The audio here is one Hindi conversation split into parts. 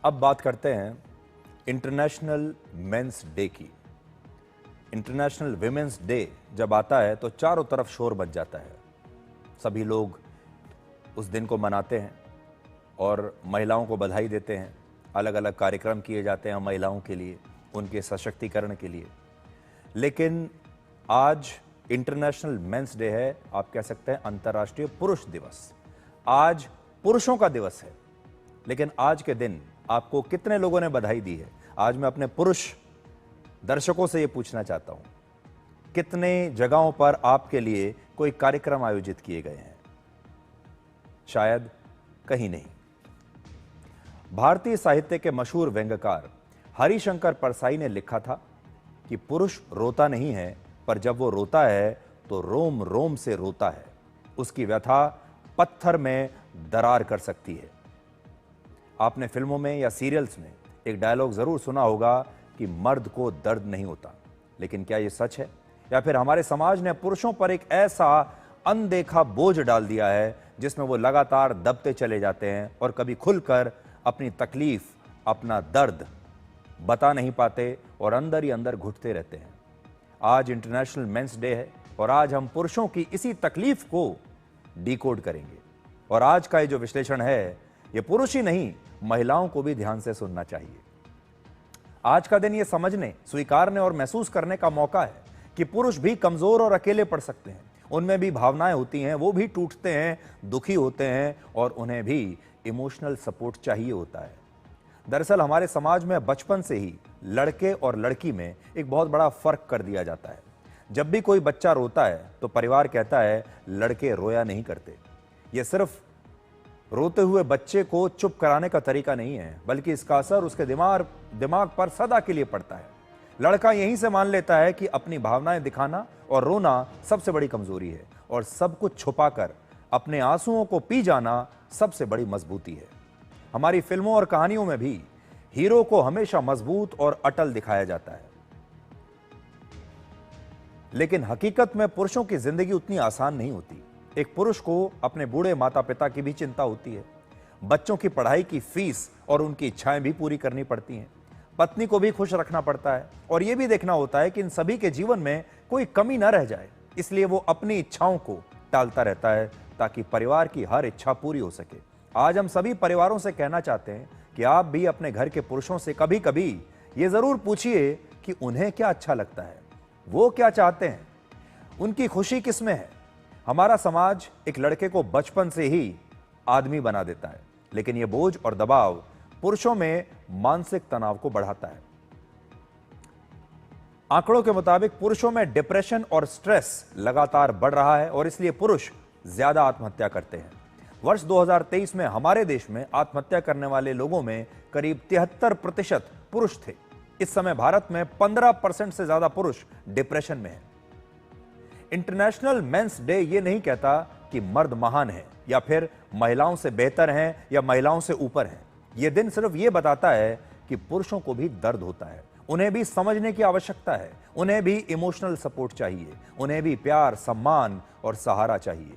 अब बात करते हैं इंटरनेशनल मेंस डे की। इंटरनेशनल विमेंस डे जब आता है तो चारों तरफ शोर मच जाता है। सभी लोग उस दिन को मनाते हैं और महिलाओं को बधाई देते हैं। अलग अलग कार्यक्रम किए जाते हैं महिलाओं के लिए, उनके सशक्तिकरण के लिए। लेकिन आज इंटरनेशनल मेंस डे है, आप कह सकते हैं अंतर्राष्ट्रीय पुरुष दिवस। आज पुरुषों का दिवस है, लेकिन आज के दिन आपको कितने लोगों ने बधाई दी है? आज मैं अपने पुरुष दर्शकों से यह पूछना चाहता हूं, कितने जगहों पर आपके लिए कोई कार्यक्रम आयोजित किए गए हैं? शायद कहीं नहीं। भारतीय साहित्य के मशहूर व्यंग्यकार हरिशंकर परसाई ने लिखा था कि पुरुष रोता नहीं है, पर जब वो रोता है तो रोम रोम से रोता है। उसकी व्यथा पत्थर में दरार कर सकती है। आपने फिल्मों में या सीरियल्स में एक डायलॉग जरूर सुना होगा कि मर्द को दर्द नहीं होता, लेकिन क्या यह सच है? या फिर हमारे समाज ने पुरुषों पर एक ऐसा अनदेखा बोझ डाल दिया है जिसमें वो लगातार दबते चले जाते हैं और कभी खुलकर अपनी तकलीफ, अपना दर्द बता नहीं पाते और अंदर ही अंदर घुटते रहते हैं। आज इंटरनेशनल मेंस डे है और आज हम पुरुषों की इसी तकलीफ को डिकोड करेंगे। और आज का ये जो विश्लेषण है, ये पुरुष ही नहीं, महिलाओं को भी ध्यान से सुनना चाहिए। आज का दिन ये समझने, स्वीकारने और महसूस करने का मौका है कि पुरुष भी कमजोर और अकेले पड़ सकते हैं। उनमें भी भावनाएं होती हैं, वो भी टूटते हैं, दुखी होते हैं और उन्हें भी इमोशनल सपोर्ट चाहिए होता है। दरअसल हमारे समाज में बचपन से ही लड़के और लड़की में एक बहुत बड़ा फर्क कर दिया जाता है। जब भी कोई बच्चा रोता है तो परिवार कहता है लड़के रोया नहीं करते। यह सिर्फ रोते हुए बच्चे को चुप कराने का तरीका नहीं है, बल्कि इसका असर उसके दिमाग पर सदा के लिए पड़ता है। लड़का यहीं से मान लेता है कि अपनी भावनाएं दिखाना और रोना सबसे बड़ी कमजोरी है और सब कुछ छुपाकर अपने आंसुओं को पी जाना सबसे बड़ी मजबूती है। हमारी फिल्मों और कहानियों में भी हीरो को हमेशा मजबूत और अटल दिखाया जाता है, लेकिन हकीकत में पुरुषों की जिंदगी उतनी आसान नहीं होती। एक पुरुष को अपने बूढ़े माता पिता की भी चिंता होती है, बच्चों की पढ़ाई की फीस और उनकी इच्छाएं भी पूरी करनी पड़ती हैं, पत्नी को भी खुश रखना पड़ता है और यह भी देखना होता है कि इन सभी के जीवन में कोई कमी न रह जाए। इसलिए वो अपनी इच्छाओं को टालता रहता है ताकि परिवार की हर इच्छा पूरी हो सके। आज हम सभी परिवारों से कहना चाहते हैं कि आप भी अपने घर के पुरुषों से कभी कभी ये जरूर पूछिए कि उन्हें क्या अच्छा लगता है, वो क्या चाहते हैं, उनकी खुशी किसमें है। हमारा समाज एक लड़के को बचपन से ही आदमी बना देता है, लेकिन यह बोझ और दबाव पुरुषों में मानसिक तनाव को बढ़ाता है। आंकड़ों के मुताबिक पुरुषों में डिप्रेशन और स्ट्रेस लगातार बढ़ रहा है और इसलिए पुरुष ज्यादा आत्महत्या करते हैं। वर्ष 2023 में हमारे देश में आत्महत्या करने वाले लोगों में करीब 73% पुरुष थे। इस समय भारत में 15% से ज्यादा पुरुष डिप्रेशन में हैं। इंटरनेशनल मेंस डे ये नहीं कहता कि मर्द महान है या फिर महिलाओं से बेहतर हैं या महिलाओं से ऊपर हैं। यह दिन सिर्फ ये बताता है कि पुरुषों को भी दर्द होता है, उन्हें भी समझने की आवश्यकता है, उन्हें भी इमोशनल सपोर्ट चाहिए, उन्हें भी प्यार, सम्मान और सहारा चाहिए।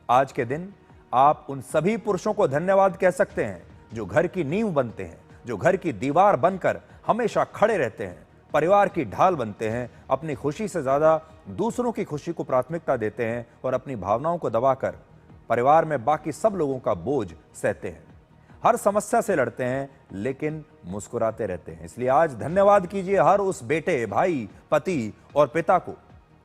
आज के दिन आप उन सभी पुरुषों को धन्यवाद कह सकते हैं जो घर की नींव बनते हैं, जो घर की दीवार बनकर हमेशा खड़े रहते हैं, परिवार की ढाल बनते हैं, अपनी खुशी से ज्यादा दूसरों की खुशी को प्राथमिकता देते हैं और अपनी भावनाओं को दबाकर परिवार में बाकी सब लोगों का बोझ सहते हैं। हर समस्या से लड़ते हैं लेकिन मुस्कुराते रहते हैं। इसलिए आज धन्यवाद कीजिए हर उस बेटे, भाई, पति और पिता को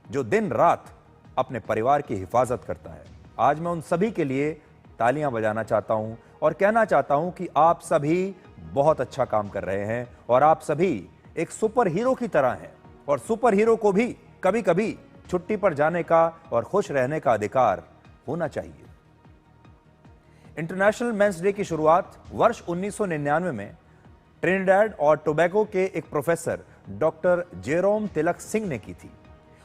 जो दिन रात अपने परिवार की हिफाजत करता है। आज मैं उन सभी के लिए तालियां बजाना चाहता हूं और कहना चाहता हूं कि आप सभी बहुत अच्छा काम कर रहे हैं और आप सभी एक सुपर हीरो की तरह हैं और सुपर हीरो को भी कभी कभी छुट्टी पर जाने का और खुश रहने का अधिकार होना चाहिए। इंटरनेशनल मेंस डे की शुरुआत वर्ष 1999 में ट्रिनिडैड और टोबैगो के एक प्रोफेसर डॉक्टर जेरोम तिलक सिंह ने की थी।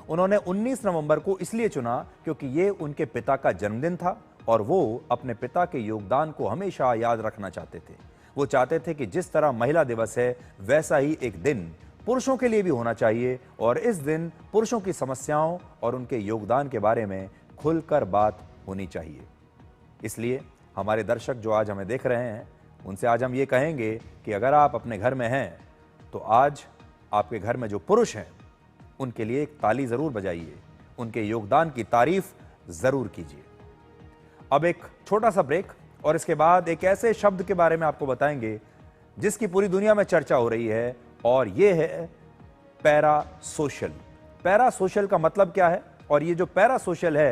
उन्होंने 19 नवंबर को इसलिए चुना क्योंकि ये उनके पिता का जन्मदिन था और वो अपने पिता के योगदान को हमेशा याद रखना चाहते थे। वो चाहते थे कि जिस तरह महिला दिवस है वैसा ही एक दिन पुरुषों के लिए भी होना चाहिए और इस दिन पुरुषों की समस्याओं और उनके योगदान के बारे में खुलकर बात होनी चाहिए। इसलिए हमारे दर्शक जो आज हमें देख रहे हैं उनसे आज हम ये कहेंगे कि अगर आप अपने घर में हैं तो आज आपके घर में जो पुरुष हैं उनके लिए एक ताली जरूर बजाइए, उनके योगदान की तारीफ जरूर कीजिए। अब एक छोटा सा ब्रेक और इसके बाद एक ऐसे शब्द के बारे में आपको बताएंगे जिसकी पूरी दुनिया में चर्चा हो रही है, और यह है पैरा सोशल। पैरा सोशल का मतलब क्या है और ये जो पैरा सोशल है